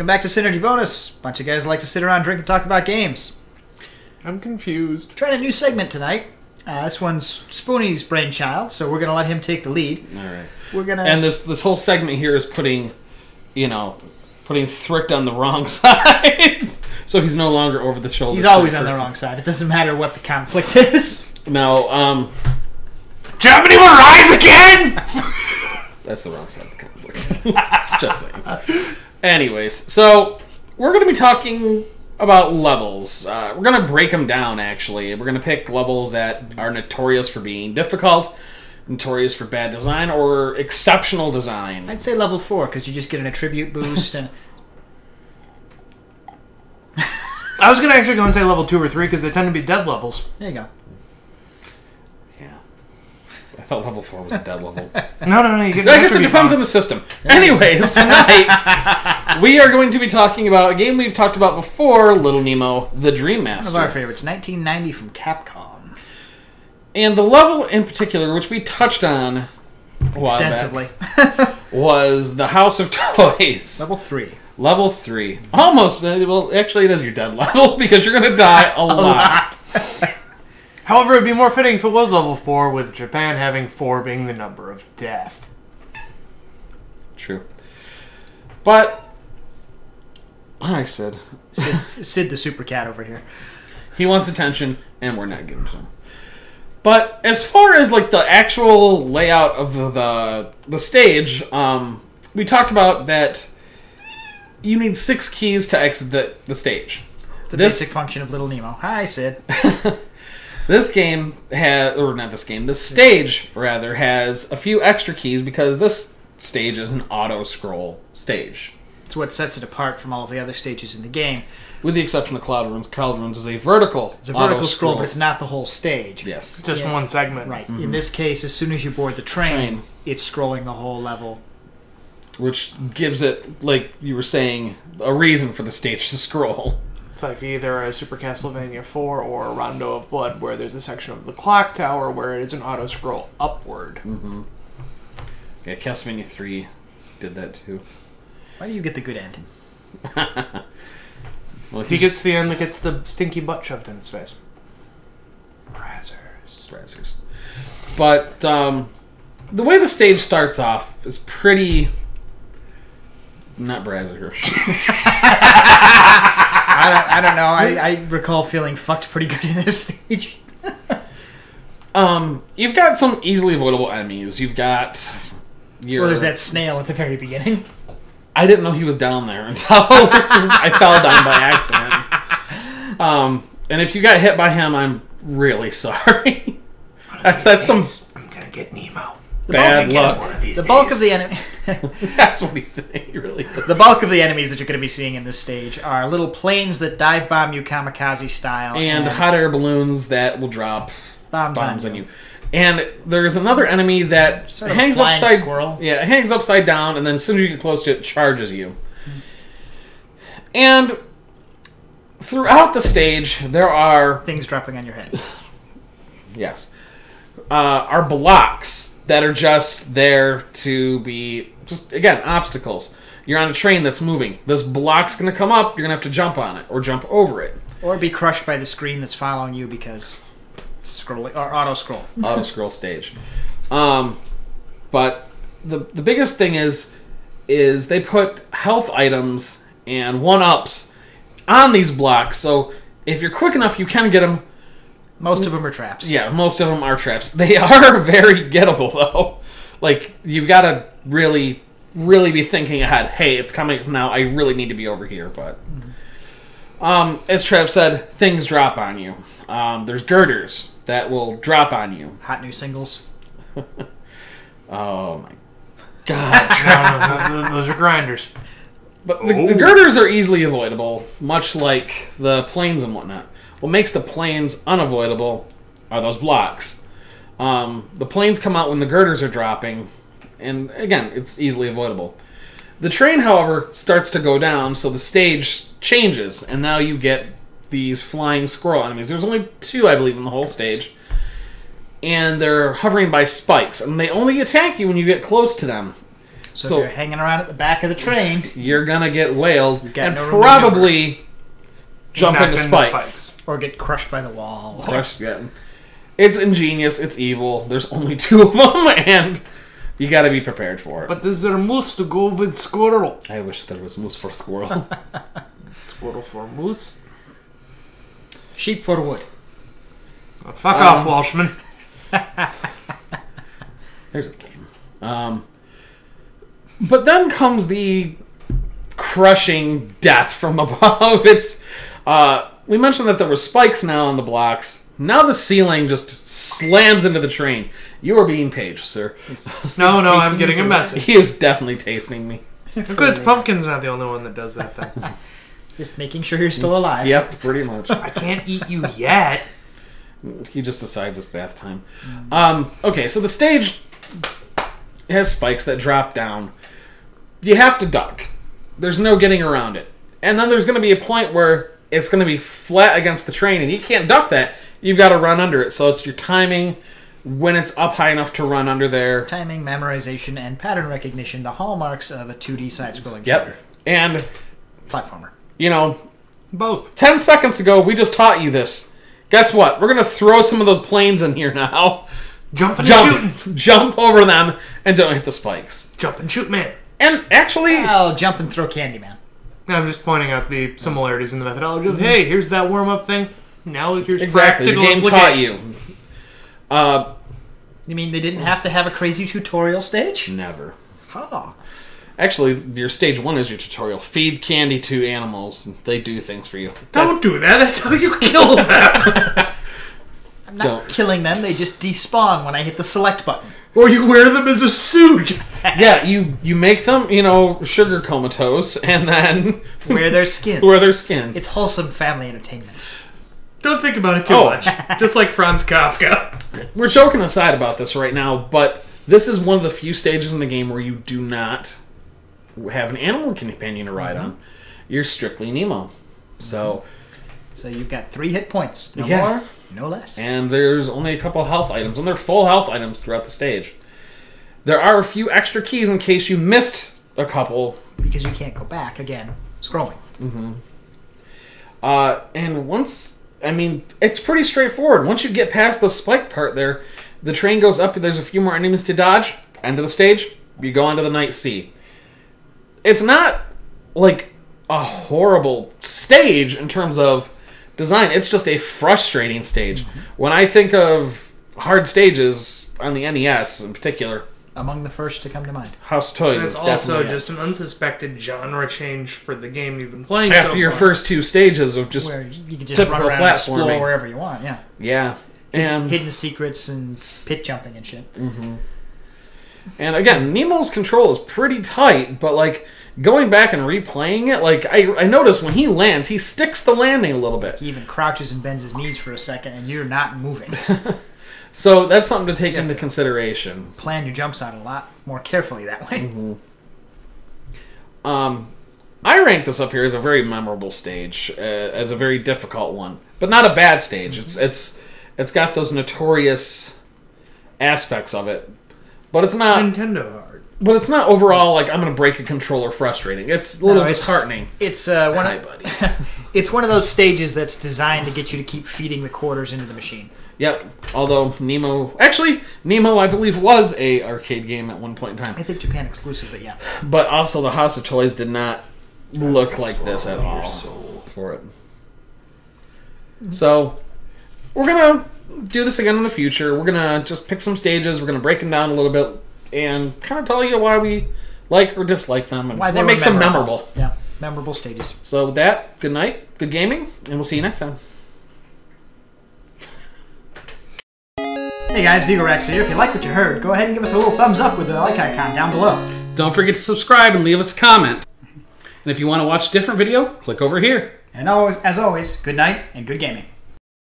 Welcome back to Synergy Bonus. Bunch of guys like to sit around, drink, and talk about games. I'm confused. Trying a new segment tonight. This one's Spoonie's brainchild, so we're going to let him take the lead. All right. We're gonna... And this whole segment here is putting Thrict on the wrong side. So he's no longer over the shoulder. He's always on the wrong side. It doesn't matter what the conflict is. No, Germany will rise again! That's the wrong side of the conflict. Just saying. Anyways, so we're going to be talking about levels. We're going to break them down, actually. We're going to pick levels that are notorious for being difficult, notorious for bad design, or exceptional design. I'd say level 4, because you just get an attribute boost. And I was going to actually go and say level 2 or 3, because they tend to be dead levels. there you go. Yeah. I thought level 4 was a dead level. No, you get I guess it depends on the system. Anyways, tonight we are going to be talking about a game we've talked about before, Little Nemo, the Dream Master. One of our favorites, 1990 from Capcom. And the level in particular, which we touched on a while Extensively. back, was the House of Toys. Level 3. Level 3. Almost. Well, actually, it is your dead level because you're going to die a lot. However, it'd be more fitting if it was level 4, with Japan having 4 being the number of death. True. But, like I said, Sid the super cat over here. he wants attention, and we're not giving it to him. But as far as like the actual layout of the stage, we talked about that you need 6 keys to exit the stage. The basic function of Little Nemo. Hi, Sid. This game has, or not this game, this stage rather has a few extra keys because this stage is an auto-scroll stage. It's what sets it apart from all of the other stages in the game. With the exception of Cloud Runes. Cloud Runes is a vertical It's a vertical scroll, but it's not the whole stage. Yes. Just one segment. Right. Mm-hmm. In this case, as soon as you board the train, Train. it's scrolling the whole level. Which gives it, like you were saying, a reason for the stage to scroll. It's like either a Super Castlevania 4 or a Rondo of Blood, where there's a section of the clock tower where it is an auto-scroll upward. Mm-hmm. Yeah, Castlevania 3 did that too. Why do you get the good end? Well, He gets the end that gets the stinky butt shoved in his face. Brazzers. But the way the stage starts off is pretty... Not Brazzers. I don't know. I recall feeling fucked pretty good in this stage. You've got some easily avoidable enemies. You've got your... Well, there's that snail at the very beginning. I didn't know he was down there until I fell down by accident. And if you got hit by him, I'm really sorry. That's some I'm gonna get Nemo. bad luck. The bulk of the enemy... That's what he's saying, really. The bulk of the enemies that you're going to be seeing in this stage are little planes that dive bomb you kamikaze style. And hot air balloons that will drop bombs on you. And there's another enemy that Sort of hangs flying upside... squirrel. Yeah, it hangs upside down, and then as soon as you get close to it, it charges you. And throughout the stage, there are... Things dropping on your head. Yes. Are blocks that are just there to be... Just, again, obstacles. You're on a train that's moving. This block's going to come up, you're going to have to jump on it, or jump over it. Or be crushed by the screen that's following you because... Scrolling or auto scroll. Auto scroll stage. But the biggest thing is they put health items and 1-ups on these blocks, so if you're quick enough, you can get them. Most of them are traps. Yeah, most of them are traps. They are very gettable, though. Like, you've got to really, really be thinking ahead. Hey, it's coming now. I really need to be over here. But as Trev said, things drop on you. There's girders that will drop on you. Hot new singles. Oh, my God. No, those are grinders. But the girders are easily avoidable, much like the planes and whatnot. What makes the planes unavoidable are those blocks. The planes come out when the girders are dropping, and again, it's easily avoidable. The train, however, starts to go down, so the stage changes, and now you get these flying squirrel enemies. There's only 2, I believe, in the whole stage. And they're hovering by spikes, and they only attack you when you get close to them. So if you're hanging around at the back of the train, you're going to get whaled and no probably jump into spikes. Or get crushed by the wall. Yeah. It's ingenious. It's evil. There's only 2 of them, and you got to be prepared for it. But is there moose to go with squirrel? I wish there was moose for squirrel. Squirrel for moose. Sheep for wood. Oh, fuck off, Walshman. There's a game. But then comes the crushing death from above. It's we mentioned that there were spikes now on the blocks. Now the ceiling just slams into the train. You are being paged, sir. No, I'm getting a message. He is definitely tasting me. Good, Pumpkin's not the only one that does that thing. Just making sure you're still alive. Yep, pretty much. I can't eat you yet. He just decides it's bath time. Okay, so the stage has spikes that drop down. You have to duck. There's no getting around it. And then there's going to be a point where it's going to be flat against the train, and you can't duck that. You've got to run under it. So it's your timing when it's up high enough to run under there. Timing, memorization, and pattern recognition, the hallmarks of a 2D side-scrolling Yep. shooter. And, Platformer. you know, Both. 10 seconds ago, we just taught you this. Guess what? We're going to throw some of those planes in here now. Jump and shoot. Jump over them and don't hit the spikes. Jump and shoot, man. And actually... I'll jump and throw Candyman. I'm just pointing out the similarities in the methodology of, hey, here's that warm-up thing. Now here's exactly. practical The game implication. taught you. You mean they didn't have to have a crazy tutorial stage? Never. Huh. Actually, your stage 1 is your tutorial. Feed candy to animals. They do things for you. Don't do that. That's how you kill them. I'm not killing them. They just despawn when I hit the select button. Or you wear them as a suit. Yeah, you make them, sugar comatose, and then... Wear their skins. Wear their skins. It's wholesome family entertainment. Don't think about it too much. Just like Franz Kafka. We're joking aside about this right now, but this is one of the few stages in the game where you do not have an animal companion to ride on. You're strictly Nemo. So you've got 3 hit points. No Yeah. more, no less. And there's only a couple health items, and they're full health items throughout the stage. There are a few extra keys in case you missed a couple. Because you can't go back again. Scrolling. And once... it's pretty straightforward. Once you get past the spike part there, the train goes up, there's a few more enemies to dodge. End of the stage, you go onto the night sea. It's not like a horrible stage in terms of design. It's just a frustrating stage. When I think of hard stages on the NES in particular... Among the first to come to mind. House Toys It's is also definitely just an unsuspected genre change for the game you've been playing after so your far. first 2 stages of just Where you can just typical run around and explore platforming. wherever you want, yeah. Yeah. And Hidden secrets and pit jumping and shit. And again, Nemo's control is pretty tight, but going back and replaying it, I noticed when he lands, he sticks the landing a little bit. He even crouches and bends his knees for a second, and you're not moving. So that's something to take into consideration. Plan your jumps out a lot more carefully that way. I rank this up here as a very memorable stage, as a very difficult one, but not a bad stage. It's got those notorious aspects of it, but it's not Nintendo hard. But it's not overall I'm going to break a controller frustrating. It's a little disheartening. It's buddy. It's one of those stages that's designed to get you to keep feeding the quarters into the machine. Yep. Although Nemo, I believe, was a arcade game at one point in time. I think Japan exclusive, but yeah. But also, the House of Toys did not look like this at all for it. So, we're gonna do this again in the future. We're gonna just pick some stages. We're gonna break them down a little bit and kind of tell you why we like or dislike them and Why they what makes them memorable. Yeah, memorable stages. So with that, good night, good gaming, and we'll see you next time. Hey guys, Vigorax here. If you like what you heard, go ahead and give us a little thumbs up with the like icon down below. Don't forget to subscribe and leave us a comment. And if you want to watch a different video, click over here. And always, as always, good night and good gaming.